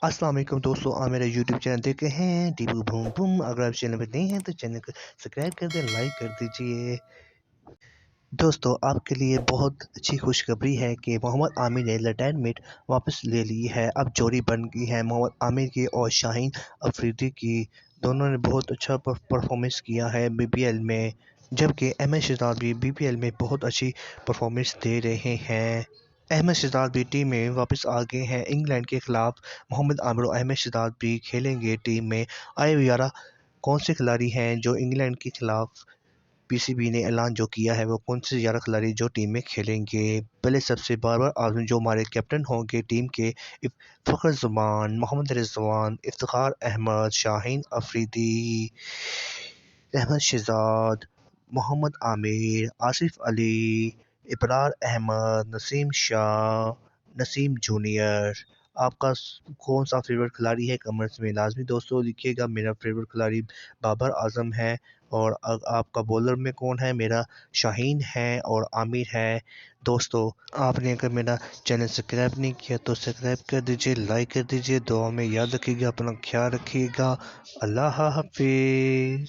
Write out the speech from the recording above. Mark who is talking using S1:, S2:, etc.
S1: अस्सलाम वालेकुम दोस्तों, आप मेरा यूट्यूब चैनल देख रहे हैं टीपू बूम बूम। अगर आप चैनल पर नए हैं तो चैनल को सब्सक्राइब कर दें, लाइक कर दीजिए। दोस्तों, आपके लिए बहुत अच्छी खुशखबरी है कि मोहम्मद आमिर ने रिटायरमेंट वापस ले ली है। अब जोड़ी बन गई है मोहम्मद आमिर की और शाहीन अफरीदी की। दोनों ने बहुत अच्छा परफॉर्मेंस किया है बीपीएल में, जबकि अहमद शहजाद भी बीपीएल में बहुत अच्छी परफॉर्मेंस दे रहे हैं। अहमद शहजाद भी टीम में वापस आ गए हैं इंग्लैंड के खिलाफ। मोहम्मद आमिर और अहमद शहजाद भी खेलेंगे टीम में। आए यारा, कौन से खिलाड़ी हैं जो इंग्लैंड के खिलाफ पीसीबी ने ऐलान जो किया है, वो कौन से 11 खिलाड़ी जो टीम में खेलेंगे। पहले सबसे बार-बार आज़म जो हमारे कैप्टन होंगे टीम के, फ़खर ज़मान, मोहम्मद रिजवान, इफ्तिखार अहमद, शाहीन अफरीदी, अहमद शहजाद, मोहम्मद आमिर, आसिफ अली, इबरार अहमद, नसीम शाह, नसीम जूनियर। आपका कौन सा फेवरेट खिलाड़ी है कमेंट्स में लाजमी दोस्तों लिखिएगा। मेरा फेवरेट खिलाड़ी बाबर आजम है। और आपका बॉलर में कौन है? मेरा शाहीन है और आमिर है। दोस्तों, आपने अगर मेरा चैनल सब्सक्राइब नहीं किया तो सब्सक्राइब कर दीजिए, लाइक कर दीजिए, दुआ में याद रखिएगा, अपना ख्याल रखिएगा। अल्लाह हाफिज़।